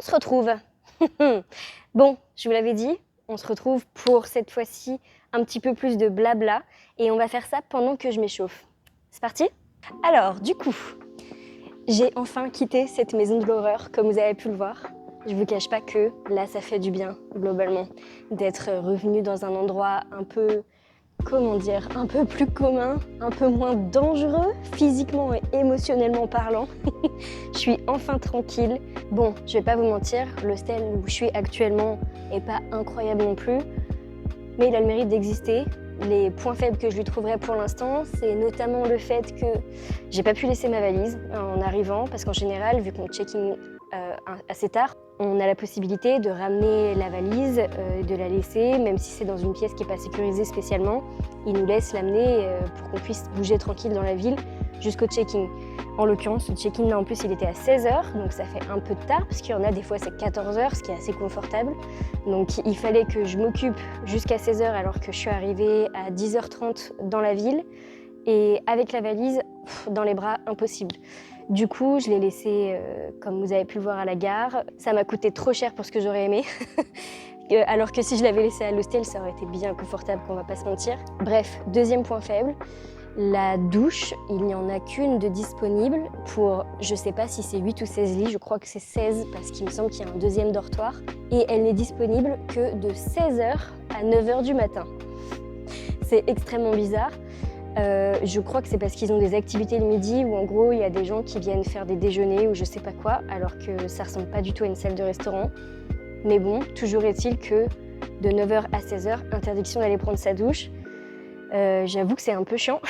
se retrouve. Bon, je vous l'avais dit, on se retrouve pour cette fois-ci un petit peu plus de blabla et on va faire ça pendant que je m'échauffe. C'est parti? Alors, du coup, j'ai enfin quitté cette maison de l'horreur, comme vous avez pu le voir. Je vous cache pas que là, ça fait du bien, globalement, d'être revenu dans un endroit un peu, comment dire, un peu plus commun, un peu moins dangereux, physiquement et émotionnellement parlant. Je suis enfin tranquille. Bon, je vais pas vous mentir, l'hostel où je suis actuellement est pas incroyable non plus, mais il a le mérite d'exister. Les points faibles que je lui trouverais pour l'instant, c'est notamment le fait que j'ai pas pu laisser ma valise en arrivant, parce qu'en général, vu qu'on check-in assez tard, on a la possibilité de ramener la valise, de la laisser, même si c'est dans une pièce qui n'est pas sécurisée spécialement. Ils nous laissent l'amener pour qu'on puisse bouger tranquille dans la ville jusqu'au check-in. En l'occurrence, le check-in là en plus il était à 16h, donc ça fait un peu tard, parce qu'il y en a des fois c'est 14h, ce qui est assez confortable. Donc il fallait que je m'occupe jusqu'à 16h alors que je suis arrivée à 10h30 dans la ville. Et avec la valise, dans les bras, impossible. Du coup, je l'ai laissée, comme vous avez pu le voir, à la gare. Ça m'a coûté trop cher pour ce que j'aurais aimé. Alors que si je l'avais laissée à l'hostel, ça aurait été bien confortable, qu'on va pas se mentir. Bref, deuxième point faible, la douche, il n'y en a qu'une de disponible pour, je sais pas si c'est 8 ou 16 lits, je crois que c'est 16 parce qu'il me semble qu'il y a un deuxième dortoir. Et elle n'est disponible que de 16h à 9h du matin. C'est extrêmement bizarre. Je crois que c'est parce qu'ils ont des activités le midi où en gros il y a des gens qui viennent faire des déjeuners ou je sais pas quoi, alors que ça ressemble pas du tout à une salle de restaurant. Mais bon, toujours est-il que de 9h à 16h, interdiction d'aller prendre sa douche. J'avoue que c'est un peu chiant.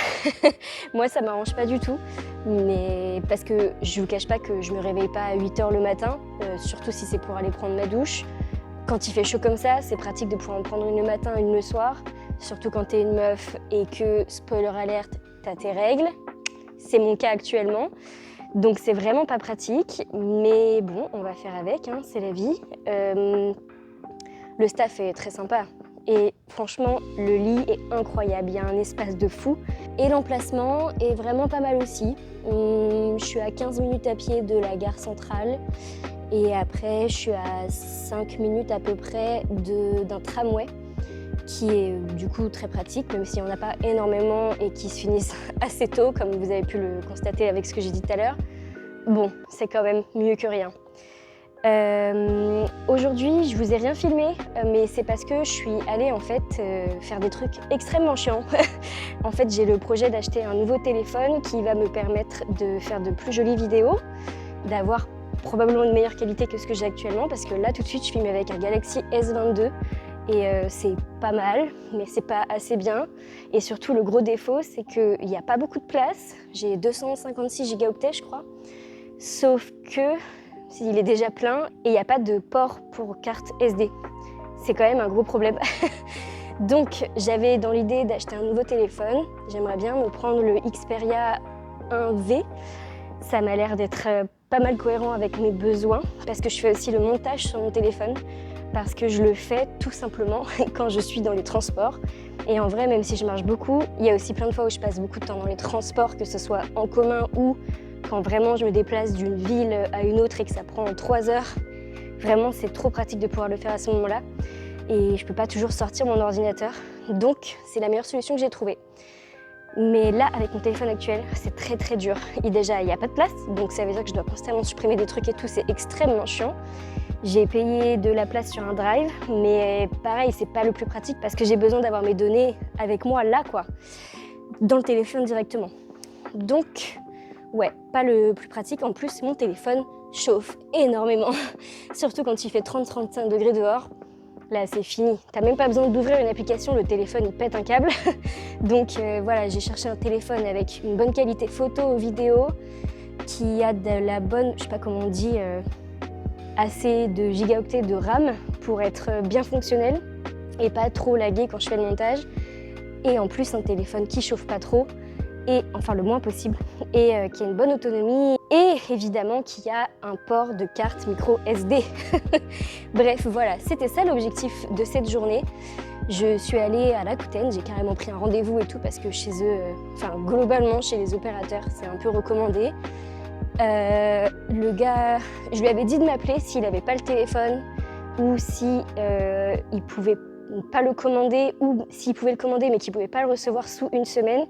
Moi ça m'arrange pas du tout, mais parce que je vous cache pas que je me réveille pas à 8h le matin, surtout si c'est pour aller prendre ma douche. Quand il fait chaud comme ça, c'est pratique de pouvoir en prendre une le matin, une le soir. Surtout quand t'es une meuf et que, spoiler alerte, t'as tes règles. C'est mon cas actuellement. Donc c'est vraiment pas pratique, mais bon, on va faire avec, hein, c'est la vie. Le staff est très sympa. Et franchement, le lit est incroyable, il y a un espace de fou. Et l'emplacement est vraiment pas mal aussi. Je suis à 15 minutes à pied de la gare centrale. Et après, je suis à 5 minutes à peu près d'un tramway qui est du coup très pratique, même s'il n'y en a pas énormément et qui se finissent assez tôt, comme vous avez pu le constater avec ce que j'ai dit tout à l'heure. Bon, c'est quand même mieux que rien. Aujourd'hui, je vous ai rien filmé, mais c'est parce que je suis allée en fait faire des trucs extrêmement chiants. En fait, j'ai le projet d'acheter un nouveau téléphone qui va me permettre de faire de plus jolies vidéos, d'avoir probablement une meilleure qualité que ce que j'ai actuellement, parce que là tout de suite je filme avec un Galaxy S22 et c'est pas mal, mais c'est pas assez bien. Et surtout le gros défaut, c'est qu'il n'y a pas beaucoup de place. J'ai 256 Go je crois, sauf que il est déjà plein et il n'y a pas de port pour carte SD. C'est quand même un gros problème. Donc j'avais dans l'idée d'acheter un nouveau téléphone. J'aimerais bien me prendre le Xperia 1V. Ça m'a l'air d'être pas mal cohérent avec mes besoins, parce que je fais aussi le montage sur mon téléphone, parce que je le fais tout simplement quand je suis dans les transports. Et en vrai, même si je marche beaucoup, il y a aussi plein de fois où je passe beaucoup de temps dans les transports, que ce soit en commun ou quand vraiment je me déplace d'une ville à une autre et que ça prend 3 heures. Vraiment, c'est trop pratique de pouvoir le faire à ce moment-là. Et je peux pas toujours sortir mon ordinateur. Donc, c'est la meilleure solution que j'ai trouvée. Mais là, avec mon téléphone actuel, c'est très très dur. Et déjà, il n'y a pas de place, donc ça veut dire que je dois constamment supprimer des trucs et tout, c'est extrêmement chiant. J'ai payé de la place sur un drive, mais pareil, c'est pas le plus pratique parce que j'ai besoin d'avoir mes données avec moi là, quoi, dans le téléphone directement. Donc, ouais, pas le plus pratique. En plus, mon téléphone chauffe énormément, surtout quand il fait 30-35 degrés dehors. Là, c'est fini. T'as même pas besoin d'ouvrir une application, le téléphone il pète un câble. Donc voilà, j'ai cherché un téléphone avec une bonne qualité photo, vidéo, qui a de la bonne, je sais pas comment on dit, assez de gigaoctets de RAM pour être bien fonctionnel et pas trop lagué quand je fais le montage. Et en plus, un téléphone qui chauffe pas trop, et enfin le moins possible, et qui a une bonne autonomie, et évidemment qui a un port de carte micro SD. Bref, voilà, c'était ça l'objectif de cette journée. Je suis allée à Rakuten, j'ai carrément pris un rendez-vous et tout parce que chez eux, enfin globalement chez les opérateurs, c'est un peu recommandé. Le gars, je lui avais dit de m'appeler s'il n'avait pas le téléphone ou si il pouvait pas le commander ou s'il pouvait le commander mais qu'il pouvait pas le recevoir sous une semaine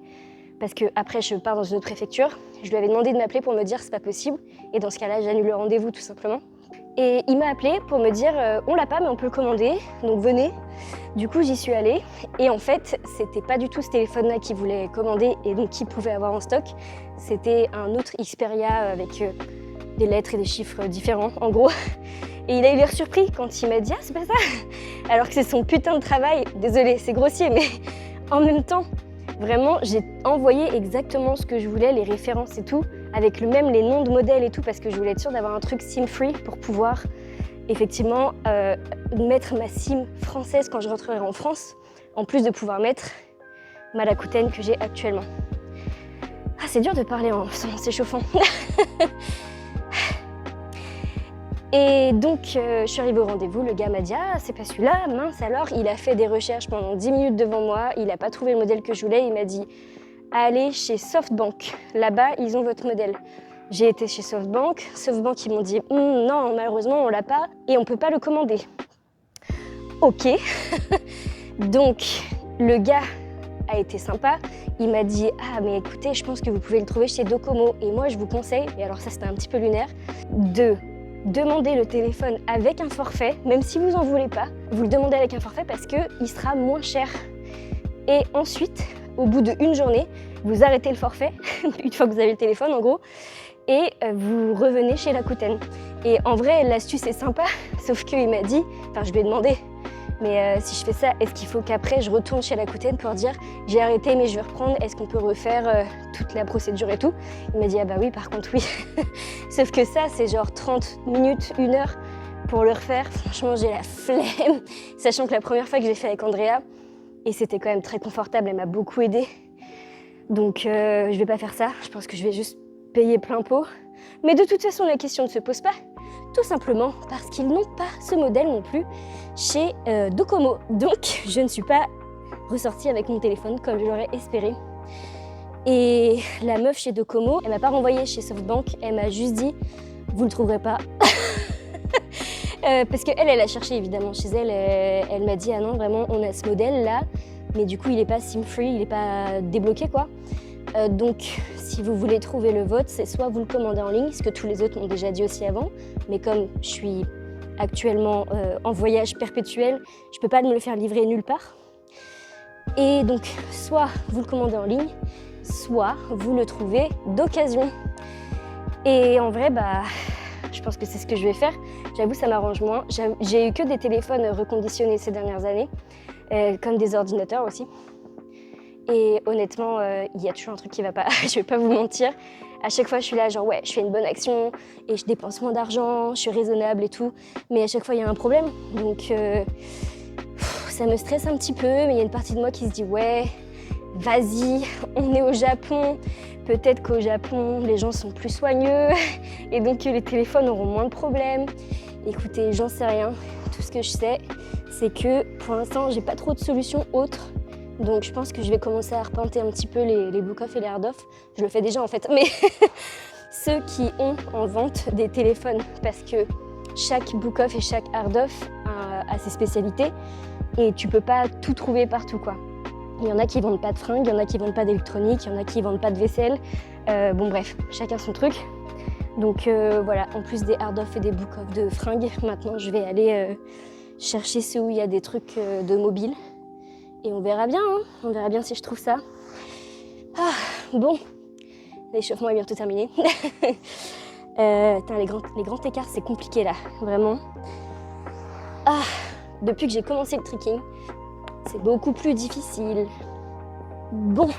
parce que après je pars dans une autre préfecture. Je lui avais demandé de m'appeler pour me dire c'est pas possible et dans ce cas-là j'annule le rendez-vous tout simplement. Et il m'a appelé pour me dire on l'a pas mais on peut le commander donc venez. Du coup j'y suis allée et en fait c'était pas du tout ce téléphone-là qu'il voulait commander et donc qu'il pouvait avoir en stock. C'était un autre Xperia avec des lettres et des chiffres différents en gros. Et il a eu l'air surpris quand il m'a dit « Ah, c'est pas ça !» Alors que c'est son putain de travail. Désolée, c'est grossier, mais en même temps, vraiment, j'ai envoyé exactement ce que je voulais, les références et tout, avec les noms de modèles et tout, parce que je voulais être sûre d'avoir un truc SIM-free pour pouvoir effectivement mettre ma SIM française quand je rentrerai en France, en plus de pouvoir mettre ma Rakuten que j'ai actuellement. Ah, c'est dur de parler en s'échauffant. Et donc, je suis arrivée au rendez-vous, le gars m'a dit « Ah, c'est pas celui-là, mince alors ». Il a fait des recherches pendant 10 minutes devant moi, il n'a pas trouvé le modèle que je voulais, il m'a dit « Allez chez Softbank, là-bas, ils ont votre modèle ». J'ai été chez Softbank, Softbank, ils m'ont dit « Non, malheureusement, on l'a pas et on peut pas le commander ». Ok, donc le gars a été sympa, il m'a dit « Ah, mais écoutez, je pense que vous pouvez le trouver chez Docomo ». Et moi, je vous conseille, et alors ça, c'était un petit peu lunaire, de demandez le téléphone avec un forfait, même si vous en voulez pas, vous le demandez avec un forfait parce qu'il sera moins cher. Et ensuite, au bout d'une journée, vous arrêtez le forfait, une fois que vous avez le téléphone en gros, et vous revenez chez Rakuten. Et en vrai, l'astuce est sympa, sauf qu'il m'a dit, enfin je lui ai demandé, mais si je fais ça, est-ce qu'il faut qu'après je retourne chez Rakuten pour dire j'ai arrêté mais je vais reprendre, est-ce qu'on peut refaire toute la procédure et tout? Il m'a dit ah bah oui, par contre oui. Sauf que ça, c'est genre 30 minutes, 1 heure pour le refaire. Franchement, j'ai la flemme, sachant que la première fois que je l'ai fait avec Andrea, et c'était quand même très confortable, elle m'a beaucoup aidée. Donc je vais pas faire ça, je pense que je vais juste payer plein pot. Mais de toute façon, la question ne se pose pas. Tout simplement parce qu'ils n'ont pas ce modèle non plus chez Docomo. Donc, je ne suis pas ressortie avec mon téléphone comme je l'aurais espéré. Et la meuf chez Docomo, elle m'a pas renvoyé chez Softbank, elle m'a juste dit « Vous le trouverez pas ». Parce qu'elle, elle a cherché évidemment chez elle, elle m'a dit « Ah non, vraiment, on a ce modèle-là, mais du coup, il n'est pas SIM-free, il n'est pas débloqué, quoi ». Donc, si vous voulez trouver le vôtre, c'est soit vous le commandez en ligne, ce que tous les autres m'ont déjà dit aussi avant, mais comme je suis actuellement en voyage perpétuel, je peux pas me le faire livrer nulle part. Et donc, soit vous le commandez en ligne, soit vous le trouvez d'occasion. Et en vrai, bah, je pense que c'est ce que je vais faire. J'avoue, ça m'arrange moins. J'ai eu que des téléphones reconditionnés ces dernières années, comme des ordinateurs aussi. Et honnêtement, il y a toujours un truc qui va pas, je vais pas vous mentir. À chaque fois, je suis là, genre ouais, je fais une bonne action et je dépense moins d'argent, je suis raisonnable et tout. Mais à chaque fois, il y a un problème. Donc, ça me stresse un petit peu, mais il y a une partie de moi qui se dit ouais, vas-y, on est au Japon. Peut-être qu'au Japon, les gens sont plus soigneux et donc les téléphones auront moins de problèmes. Écoutez, j'en sais rien. Tout ce que je sais, c'est que pour l'instant, j'ai pas trop de solutions autres. Donc je pense que je vais commencer à arpenter un petit peu les book-off et les hard-off. Je le fais déjà en fait, mais ceux qui ont en vente des téléphones, parce que chaque book-off et chaque hard-off a ses spécialités et tu peux pas tout trouver partout, quoi. Il y en a qui vendent pas de fringues, il y en a qui vendent pas d'électronique, il y en a qui vendent pas de vaisselle. Bon bref, chacun son truc. Donc voilà, en plus des hard-off et des book-off de fringues, maintenant je vais aller chercher ceux où il y a des trucs de mobile. Et on verra bien, hein. On verra bien si je trouve ça. Ah, bon, l'échauffement est bientôt terminé. Les grands écarts, c'est compliqué là, vraiment. Ah, depuis que j'ai commencé le trekking, c'est beaucoup plus difficile. Bon,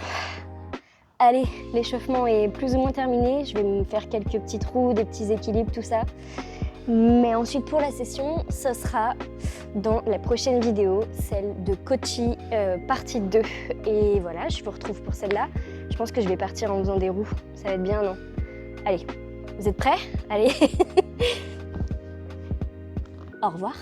allez, l'échauffement est plus ou moins terminé. Je vais me faire quelques petits trous, des petits équilibres, tout ça. Mais ensuite, pour la session, ce sera dans la prochaine vidéo, celle de Kochi partie 2. Et voilà, je vous retrouve pour celle-là. Je pense que je vais partir en faisant des roues. Ça va être bien, non? Allez, vous êtes prêts? Allez. Au revoir.